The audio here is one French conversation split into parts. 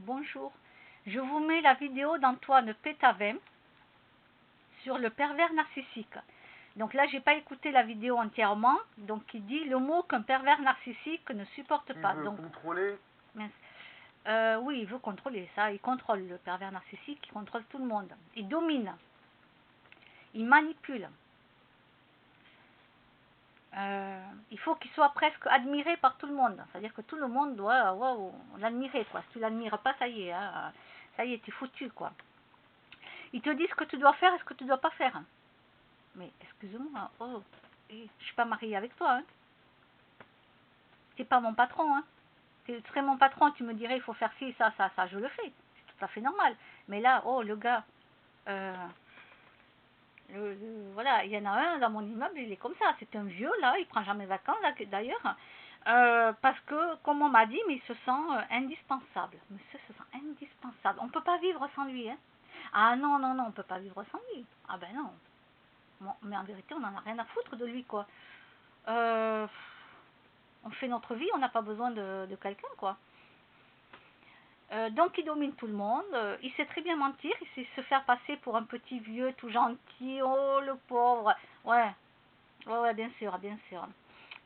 bonjour. Je vous mets la vidéo d'Antoine Pétavin sur le pervers narcissique. Donc là, j'ai pas écouté la vidéo entièrement. Donc il dit le mot qu'un pervers narcissique ne supporte pas. Il veut Donc contrôler. oui, il veut contrôler ça. Il contrôle le pervers narcissique. Il contrôle tout le monde. Il domine. Il manipule. Il faut qu'il soit presque admiré par tout le monde. C'est-à-dire que tout le monde doit l'admirer, quoi. Si tu l'admires pas, ça y est, hein, ça y est, t'es foutu, quoi. Ils te disent ce que tu dois faire et ce que tu dois pas faire. Mais excuse-moi, je suis pas mariée avec toi, hein. T'es pas mon patron, hein. Tu serais mon patron, tu me dirais il faut faire ci, ça, je le fais. C'est tout à fait normal. Mais là, le gars, voilà, il y en a un dans mon immeuble, il est comme ça. C'est un vieux, là, il prend jamais vacances, d'ailleurs. Parce que, comme on m'a dit, mais il se sent indispensable. Monsieur se sent indispensable. On ne peut pas vivre sans lui, hein. Ah non, on ne peut pas vivre sans lui. Ah ben non. Bon, mais en vérité, on n'en a rien à foutre de lui, quoi. On fait notre vie, on n'a pas besoin de quelqu'un, quoi. Donc il domine tout le monde, il sait très bien mentir, il sait se faire passer pour un petit vieux tout gentil, oh le pauvre, ouais, bien sûr, bien sûr.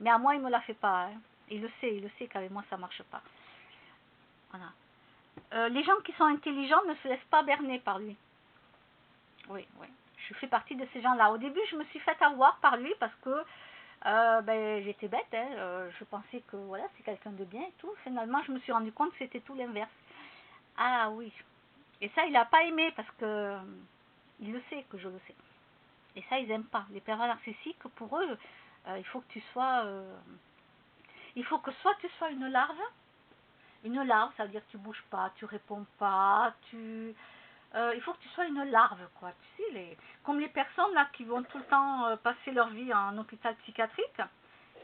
Mais à moi il me la fait pas, hein. Il le sait qu'avec moi ça marche pas. Voilà. Les gens qui sont intelligents ne se laissent pas berner par lui. Oui, je fais partie de ces gens-là. Au début je me suis fait avoir par lui parce que j'étais bête, hein. Je pensais que voilà, c'est quelqu'un de bien et tout. Finalement je me suis rendu compte que c'était tout l'inverse. Ah oui. Et ça, il n'a pas aimé parce que il le sait que je le sais. Et ça, ils n'aiment pas. Les pervers narcissiques, pour eux, il faut que tu sois... il faut que soit tu sois une larve. Une larve, ça veut dire que tu bouges pas, tu réponds pas, il faut que tu sois une larve, quoi. Tu sais, comme les personnes là qui vont tout le temps passer leur vie en hôpital psychiatrique.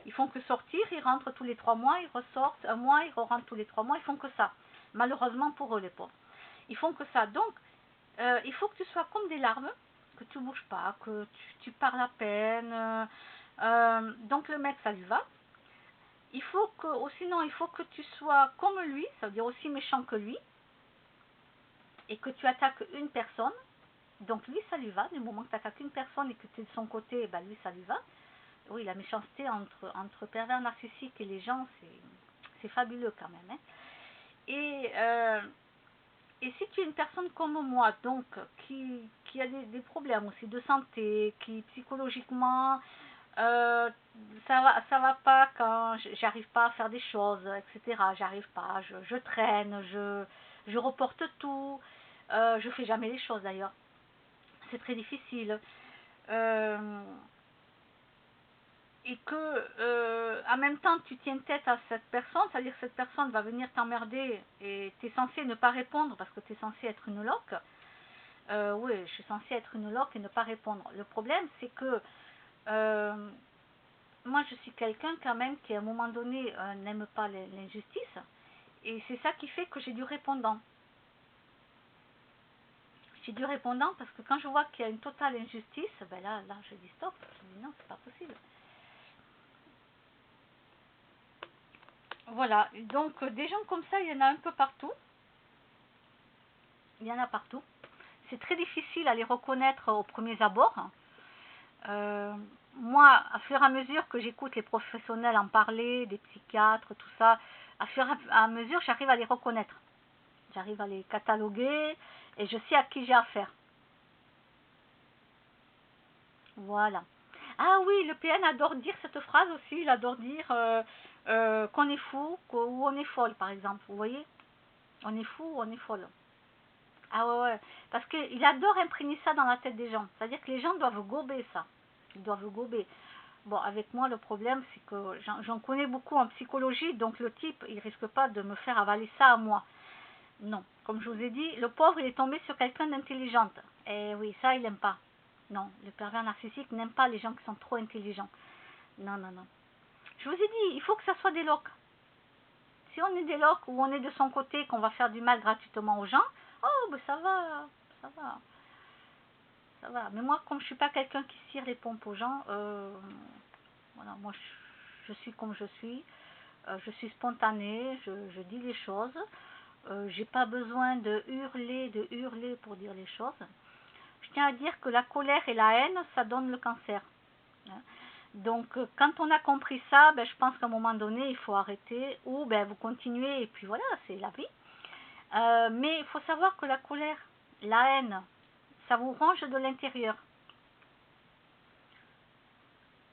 Ils font que sortir, ils rentrent tous les 3 mois, ils ressortent un mois, ils rentrent tous les 3 mois, ils font que ça. Malheureusement pour eux, les pauvres. Ils font que ça. Donc, il faut que tu sois comme des larves, que tu ne bouges pas, que tu parles à peine. Donc le mec, ça lui va. Sinon, il faut que tu sois comme lui, ça veut dire aussi méchant que lui, et que tu attaques une personne. Donc lui, ça lui va. Du moment que tu attaques une personne et que tu es de son côté, lui, ça lui va. Oui, la méchanceté entre pervers narcissiques et les gens, c'est fabuleux quand même, hein. Et si tu es une personne comme moi, donc, qui a des problèmes aussi de santé, qui psychologiquement, ça va pas quand j'arrive pas à faire des choses, etc. J'arrive pas, je traîne, je reporte tout, je fais jamais les choses d'ailleurs. C'est très difficile. Et que en même temps tu tiens tête à cette personne, c'est-à-dire que cette personne va venir t'emmerder et tu es censé ne pas répondre parce que tu es censé être une loque. Oui, je suis censée être une loque et ne pas répondre. Le problème, c'est que moi, je suis quelqu'un quand même qui, à un moment donné, n'aime pas l'injustice. Et c'est ça qui fait que j'ai du répondant. J'ai du répondant parce que quand je vois qu'il y a une totale injustice, là, je dis stop. Je dis non, c'est pas possible. Voilà, donc des gens comme ça, il y en a un peu partout. Il y en a partout. C'est très difficile à les reconnaître au premier abord. Moi, à fur et à mesure que j'écoute les professionnels en parler, des psychiatres, tout ça, à fur et à mesure, j'arrive à les reconnaître. J'arrive à les cataloguer et je sais à qui j'ai affaire. Voilà. Ah oui, le PN adore dire cette phrase aussi. Il adore dire qu'on est fou ou on est folle, par exemple. Vous voyez? On est fou ou on est folle. Ah ouais. Parce qu'il adore imprégner ça dans la tête des gens. C'est-à-dire que les gens doivent gober ça. Ils doivent gober. Bon, avec moi, le problème, c'est que j'en connais beaucoup en psychologie, donc le type, il risque pas de me faire avaler ça à moi. Non. Comme je vous ai dit, le pauvre, il est tombé sur quelqu'un d'intelligente. Et oui, ça, il n'aime pas. Non, le pervers narcissique n'aime pas les gens qui sont trop intelligents. Non. Je vous ai dit, il faut que ça soit des loques. Si on est des loques ou on est de son côté, qu'on va faire du mal gratuitement aux gens, ça va, ça va. Ça va. Mais moi, comme je suis pas quelqu'un qui tire les pompes aux gens, voilà, moi, je suis comme je suis. Je suis spontanée, je dis les choses. j'ai pas besoin de hurler pour dire les choses. Je tiens à dire que la colère et la haine, ça donne le cancer. Donc, quand on a compris ça, ben, je pense qu'à un moment donné, il faut arrêter ou ben, vous continuez et puis voilà, c'est la vie. Mais il faut savoir que la colère, la haine, ça vous ronge de l'intérieur.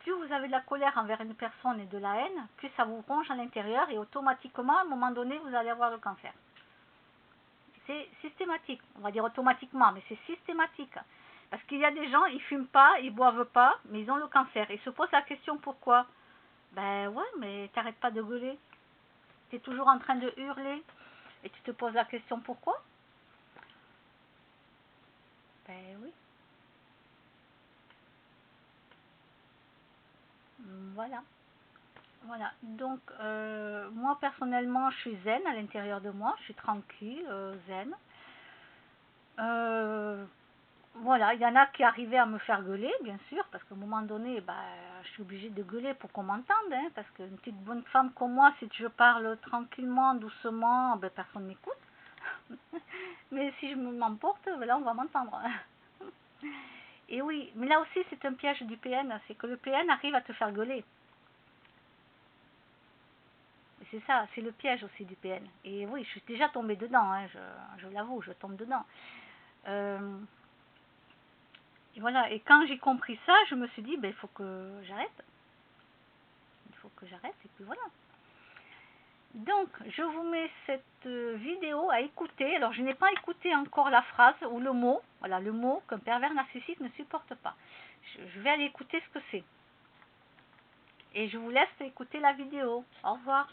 Plus vous avez de la colère envers une personne et de la haine, plus ça vous ronge à l'intérieur et automatiquement, à un moment donné, vous allez avoir le cancer. C'est systématique, on va dire automatiquement, mais c'est systématique. Parce qu'il y a des gens, ils fument pas, ils boivent pas, mais ils ont le cancer. Ils se posent la question pourquoi. Ben ouais, mais t'arrêtes pas de gueuler. Tu es toujours en train de hurler. Et tu te poses la question pourquoi. Ben oui. Voilà. Voilà. Donc, moi personnellement, je suis zen à l'intérieur de moi. Je suis tranquille, zen. Voilà, il y en a qui arrivaient à me faire gueuler, bien sûr, parce qu'à un moment donné, bah, je suis obligée de gueuler pour qu'on m'entende, hein, parce qu'une petite bonne femme comme moi, si je parle tranquillement, doucement, ben, personne m'écoute. Mais si je m'emporte, ben là, on va m'entendre. Et oui, mais là aussi, c'est un piège du PN, c'est que le PN arrive à te faire gueuler. C'est ça, c'est le piège aussi du PN. Et oui, je suis déjà tombée dedans, hein, je l'avoue, je tombe dedans. Et voilà, et quand j'ai compris ça, je me suis dit, ben, il faut que j'arrête. Il faut que j'arrête, et puis voilà. Donc, je vous mets cette vidéo à écouter. Alors, je n'ai pas écouté encore la phrase ou le mot. Voilà, le mot qu'un pervers narcissique ne supporte pas. Je vais aller écouter ce que c'est. Et je vous laisse écouter la vidéo. Au revoir.